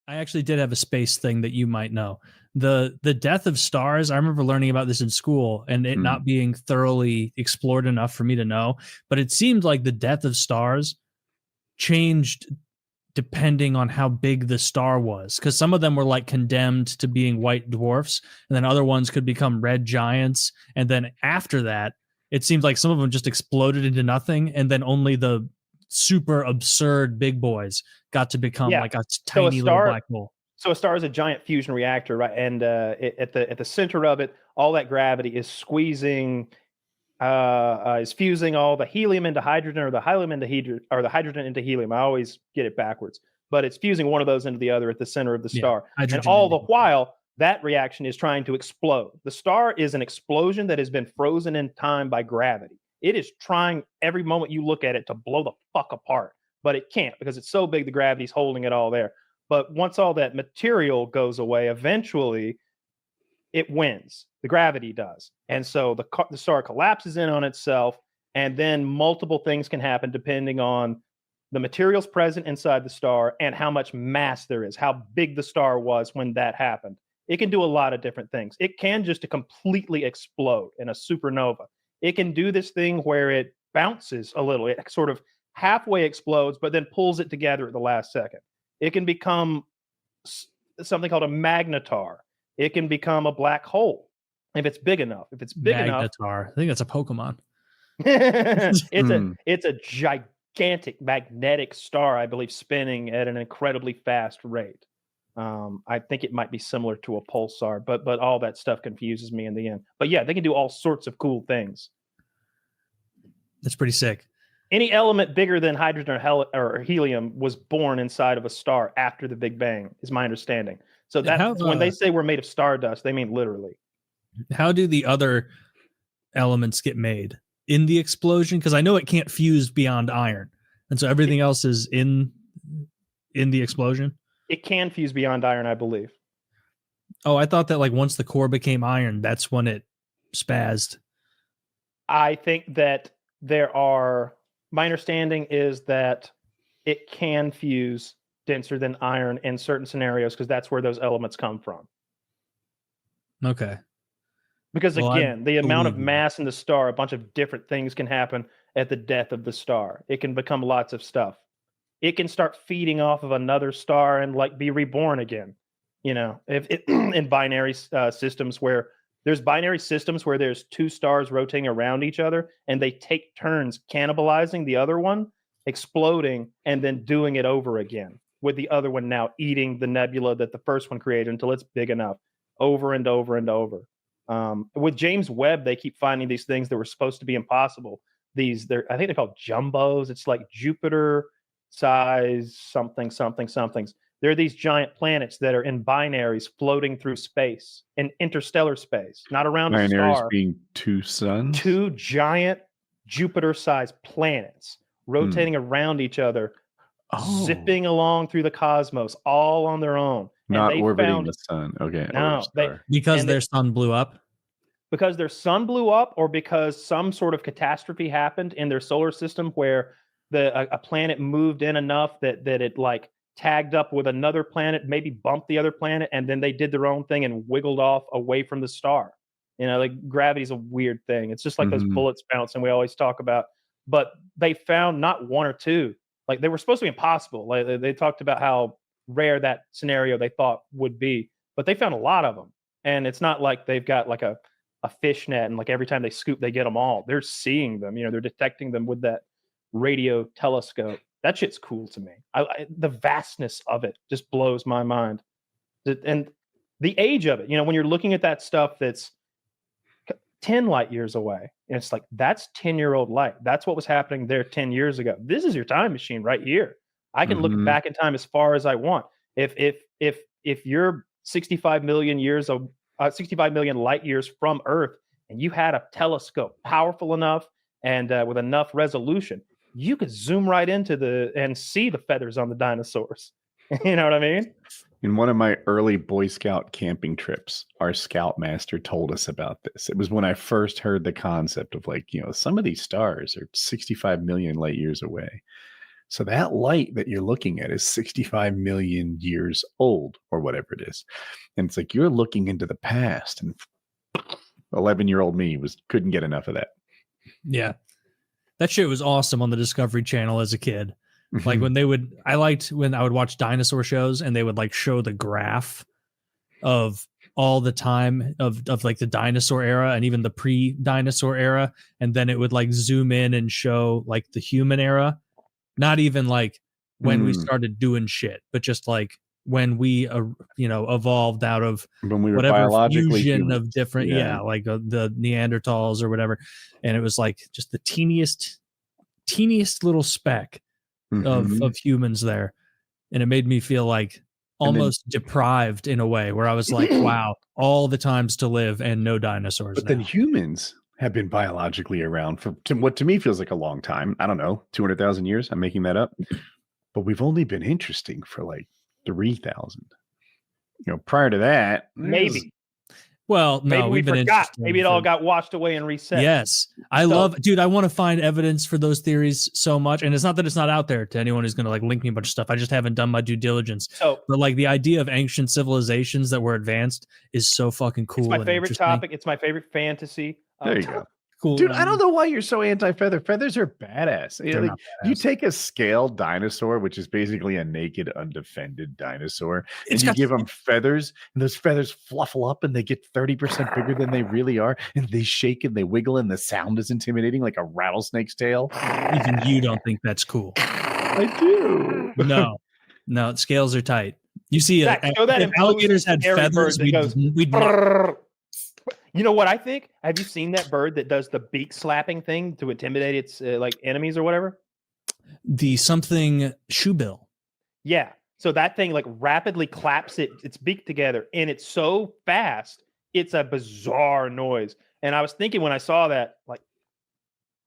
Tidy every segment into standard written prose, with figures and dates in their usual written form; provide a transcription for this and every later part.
I actually did have a space thing that you might know. The death of stars, I remember learning about this in school and it not being thoroughly explored enough for me to know, but it seemed like the death of stars changed depending on how big the star was, because some of them were like condemned to being white dwarfs, and then other ones could become red giants, and then after that it seems like some of them just exploded into nothing, and then only the super absurd big boys got to become like a tiny little black hole. So a star is a giant fusion reactor, right? And at the center of it, all that gravity is squeezing, is fusing all the helium into hydrogen, or the helium into the hydrogen into helium. I always get it backwards, but it's fusing one of those into the other at the center of the star. And all the while, that reaction is trying to explode. The star is an explosion that has been frozen in time by gravity. It is trying every moment you look at it to blow the fuck apart, but it can't because it's so big the gravity's holding it all there. But once all that material goes away, eventually it wins. The gravity does. And so the star collapses in on itself, and then multiple things can happen depending on the materials present inside the star and how much mass there is, how big the star was when that happened. It can do a lot of different things. It can just completely explode in a supernova. It can do this thing where it bounces a little. It sort of halfway explodes, but then pulls it together at the last second. It can become something called a magnetar. It can become a black hole if it's big enough. If it's big enough, I think that's a Pokemon. it's a gigantic magnetic star, I believe, spinning at an incredibly fast rate. I think it might be similar to a pulsar, but all that stuff confuses me in the end. But yeah, they can do all sorts of cool things. That's pretty sick. Any element bigger than hydrogen or helium was born inside of a star after the Big Bang, is my understanding. So that's when they say we're made of stardust, they mean literally. How do the other elements get made? In the explosion? Because I know it can't fuse beyond iron. And so everything else is in the explosion? It can fuse beyond iron, I believe. Oh, I thought that like once the core became iron, that's when it spazzed. I think that my understanding is that it can fuse denser than iron in certain scenarios because that's where those elements come from. Okay. Because again, the amount of mass in the star, a bunch of different things can happen at the death of the star. It can become lots of stuff. It can start feeding off of another star and like be reborn again. You know, in binary systems where there's two stars rotating around each other and they take turns cannibalizing the other one, exploding, and then doing it over again with the other one now eating the nebula that the first one created until it's big enough, over and over and over. With James Webb, they keep finding these things that were supposed to be impossible. I think they're called jumbos. It's like Jupiter size somethings. There are these giant planets that are in binaries floating through space, in interstellar space, not around a star. Binaries being two suns? Two giant Jupiter-sized planets rotating around each other, zipping along through the cosmos, all on their own. Not orbiting the sun. Okay. No, because their sun blew up? Because their sun blew up, or because some sort of catastrophe happened in their solar system where a planet moved in enough that it like tagged up with another planet, maybe bumped the other planet, and then they did their own thing and wiggled off away from the star. You know, like gravity's a weird thing. It's just like those bullets bouncing we always talk about. But they found not one or two. Like they were supposed to be impossible. Like they talked about how rare that scenario they thought would be, but they found a lot of them. And it's not like they've got like a fish net and like every time they scoop, they get them all. They're seeing them, you know, they're detecting them with that radio telescope. That shit's cool to me. The vastness of it just blows my mind. And the age of it, you know, when you're looking at that stuff that's 10 light years away, and it's like, that's 10-year-old light. That's what was happening there 10 years ago. This is your time machine right here. I can look back in time as far as I want. If you're 65 million light years from Earth, and you had a telescope powerful enough and with enough resolution, you could zoom right into and see the feathers on the dinosaurs. You know what I mean? In one of my early Boy Scout camping trips, our scoutmaster told us about this. It was when I first heard the concept of like, you know, some of these stars are 65 million light years away. So that light that you're looking at is 65 million years old or whatever it is. And it's like you're looking into the past, and 11-year-old me couldn't get enough of that. Yeah. That shit was awesome on the Discovery Channel as a kid. Like when I liked when I would watch dinosaur shows and they would like show the graph of all the time of like the dinosaur era and even the pre-dinosaur era. And then it would like zoom in and show like the human era. Not even like when we started doing shit, but just like when we, evolved out of when we were whatever biologically fusion human. of different, like the Neanderthals or whatever. And it was like just the teeniest little speck of humans there. And it made me feel like almost deprived in a way where I was like, wow, all the times to live and no dinosaurs. But then humans have been biologically around for what to me feels like a long time. I don't know, 200,000 years. I'm making that up. But we've only been interesting for like 3,000. Prior to that, maybe. Well, no, maybe we forgot. Maybe it all got washed away and reset. Yes. I want to find evidence for those theories so much. And it's not that it's not out there to anyone who's going to like link me a bunch of stuff. I just haven't done my due diligence. But like the idea of ancient civilizations that were advanced is so fucking cool. It's my favorite topic. It's my favorite fantasy. There you go. Cool. Dude, I don't know why you're so anti-feather. Feathers are badass. Badass. You take a scaled dinosaur, which is basically a naked, undefended dinosaur, and you give them feathers, and those feathers fluffle up and they get 30% bigger than they really are, and they shake and they wiggle, and the sound is intimidating like a rattlesnake's tail. Even you don't think that's cool. I do. No, scales are tight. You see, if alligators had feathers, we'd You know what I think? Have you seen that bird that does the beak slapping thing to intimidate its like enemies or whatever? The something shoebill. Yeah. So that thing like rapidly claps its beak together, and it's so fast, it's a bizarre noise. And I was thinking when I saw that, like,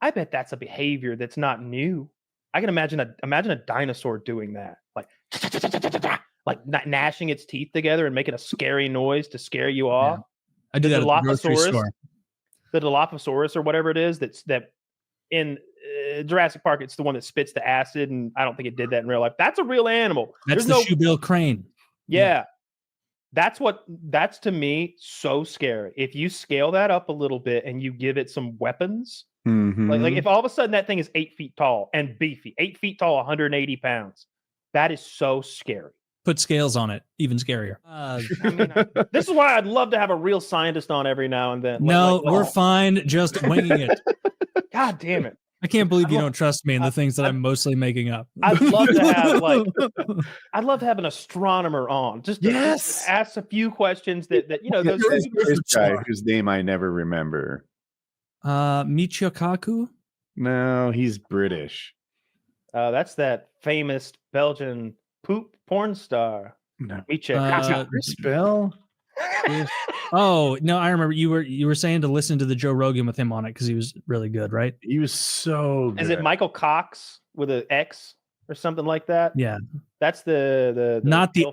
I bet that's a behavior that's not new. I can imagine a dinosaur doing that, like gnashing its teeth together and making a scary noise to scare you off. Yeah. I do that at the grocery store. The Dilophosaurus or whatever it is, that in Jurassic Park, it's the one that spits the acid, and I don't think it did that in real life. That's a real animal. That's the shoebill crane. Yeah. That's to me so scary. If you scale that up a little bit and you give it some weapons, like if all of a sudden that thing is 8 feet tall and beefy, 8 feet tall, 180 pounds, that is so scary. Put scales on it, even scarier. This is why I'd love to have a real scientist on every now and then. We're fine just winging it. God damn it. I can't believe you don't trust me in the things that I'm mostly making up. I'd love to have an astronomer on. Just ask a few questions that this guy whose name I never remember. Michio Kaku? No, he's British. That's that famous Belgian poop porn star. No. Chris Bell. Oh no, I remember you were saying to listen to the Joe Rogan with him on it because he was really good, right? He was so good. Is it Michael Cox with an X or something like that? Yeah, that's the not the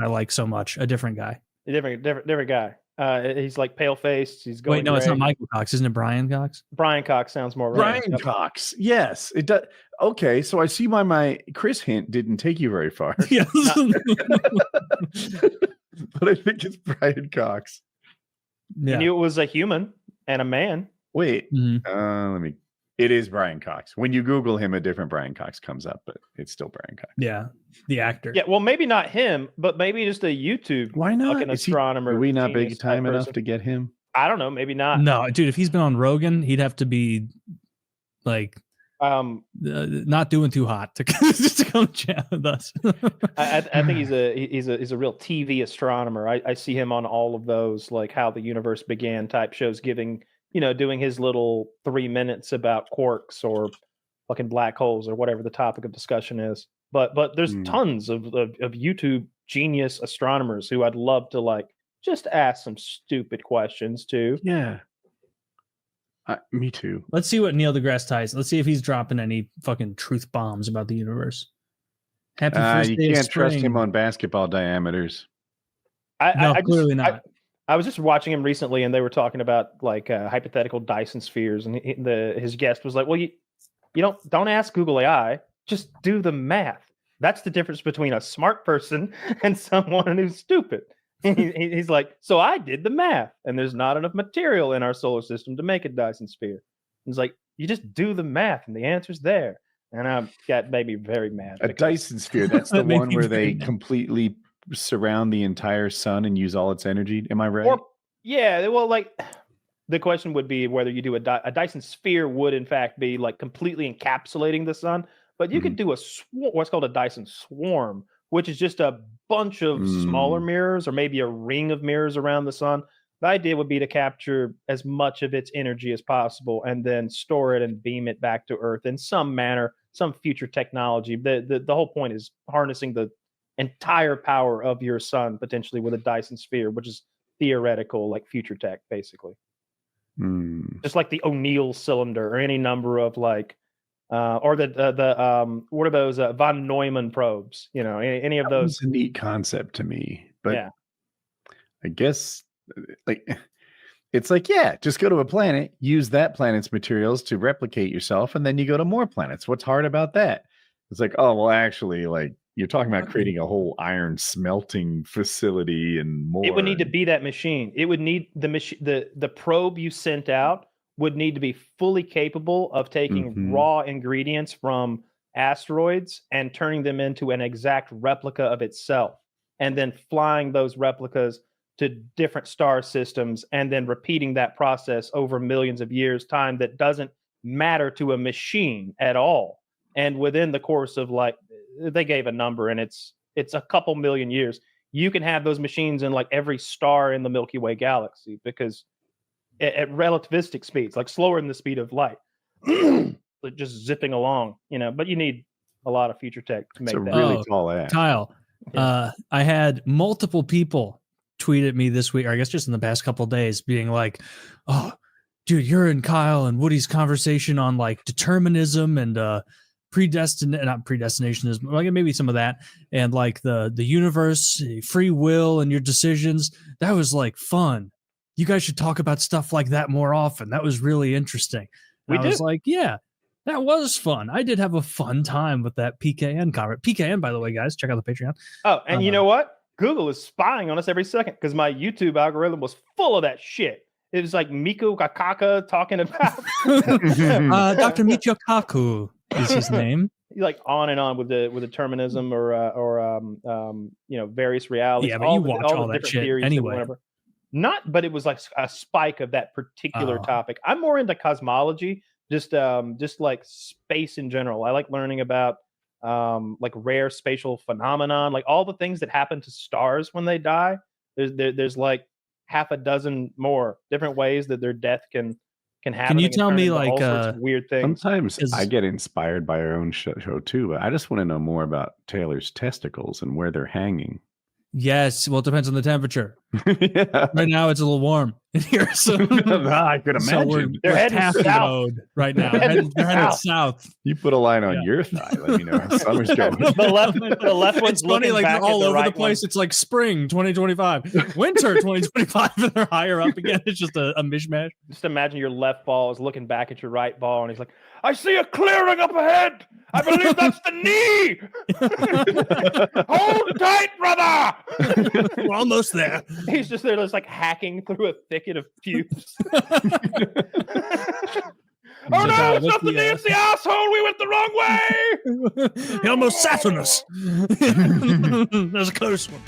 I like so much. A different guy. A different guy. He's like pale faced. He's going. Wait, no, gray. It's not Michael Cox, isn't it? Brian Cox. Brian Cox sounds more right. Brian Cox. Yes, it does. Okay, so I see why my Chris hint didn't take you very far. Yes. But I think it's Brian Cox. Yeah. You knew it was a human and a man. Wait, it is Brian Cox. When you Google him, a different Brian Cox comes up, but it's still Brian Cox. Yeah, the actor. Yeah, well, maybe not him, but maybe just a YouTube. Why not? An astronomer. Are we not big time enough to get him? I don't know. Maybe not. No, dude. If he's been on Rogan, he'd have to be like not doing too hot to come chat with us. I think he's a real TV astronomer. I see him on all of those, like How the Universe Began type shows, doing his little 3 minutes about quarks or fucking black holes or whatever the topic of discussion is. But there's tons of YouTube genius astronomers who I'd love to just ask some stupid questions to. Yeah. Me too. Let's see what Neil deGrasse Tyson. Let's see if he's dropping any fucking truth bombs about the universe. Happy first day you of can't trust spring. him on basketball diameters. Clearly not. I was just watching him recently, and they were talking about hypothetical Dyson spheres, and his guest was like, "Well, you don't ask Google AI. Just do the math. That's the difference between a smart person and someone who's stupid. He's like, so I did the math, and there's not enough material in our solar system to make a Dyson sphere. He's like, you just do the math, and the answer's there. And that made me very mad. A Dyson sphere, that's the one where they completely surround the entire sun and use all its energy. Am I right? Yeah, well, like the question would be whether you do a Dyson sphere would in fact be like completely encapsulating the sun, but you could do what's called a Dyson swarm, which is just a bunch of smaller mirrors or maybe a ring of mirrors around the sun. The idea would be to capture as much of its energy as possible and then store it and beam it back to Earth in some manner, some future technology. The whole point is harnessing the entire power of your sun potentially with a Dyson sphere, which is theoretical, like future tech, basically. Just like the O'Neill cylinder or any number of like, or the what are those von Neumann probes? You know, any of those. It's a neat concept to me, but yeah. I guess like it's like, yeah, just go to a planet, use that planet's materials to replicate yourself, and then you go to more planets. What's hard about that? It's like, oh, well, actually, like you're talking about creating a whole iron smelting facility and more. It would need to be that machine. It would need the machine. The probe you sent out would need to be fully capable of taking raw ingredients from asteroids and turning them into an exact replica of itself, and then flying those replicas to different star systems and then repeating that process over millions of years time that doesn't matter to a machine at all. And within the course of like, they gave a number and it's a couple million years, you can have those machines in like every star in the Milky Way galaxy, because at relativistic speeds, like slower than the speed of light, like just zipping along, you know, but you need a lot of future tech to make that. It's a really tall ass. Kyle, I had multiple people tweet at me this week, or I guess just in the past couple of days, being like, oh, dude, you're in Kyle and Woody's conversation on like determinism and not predestinationism, like maybe some of that, and like the universe, free will, and your decisions. That was like fun. You guys should talk about stuff like that more often. That was really interesting. I was like, yeah, that was fun. I did have a fun time with that PKN comment. PKN, by the way, guys, check out the Patreon. Oh, and you know what? Google is spying on us every second because my YouTube algorithm was full of that shit. It was like Miku Kakaka talking about Dr. Michio Kaku is his name. Like on and on with determinism or you know, various realities. Yeah, but you watch all that shit anyway. But it was like a spike of that particular topic. I'm more into cosmology, just like space in general. I like learning about like rare spatial phenomenon, like all the things that happen to stars when they die. There's like half a dozen more different ways that their death can happen. Can you tell me like all sorts of weird things? Sometimes I get inspired by our own show too, but I just want to know more about Taylor's testicles and where they're hanging. Yes, well, it depends on the temperature. Yeah. Right now, it's a little warm in here, so I could imagine. They're heading south right now. They're heading south. You put a line on your thigh. Let me know how summer's going. The left one's it's funny, like they're all over the place. One. It's like spring 2025, winter 2025, and they're higher up again. It's just a mishmash. Just imagine your left ball is looking back at your right ball, and he's like, "I see a clearing up ahead. I believe that's the knee. Hold tight, brother." We're almost there. He's just there, just like hacking through a thicket of pubes. Oh no, it's not the knee, it's the asshole. We went the wrong way. He almost sat on us. There's a close one.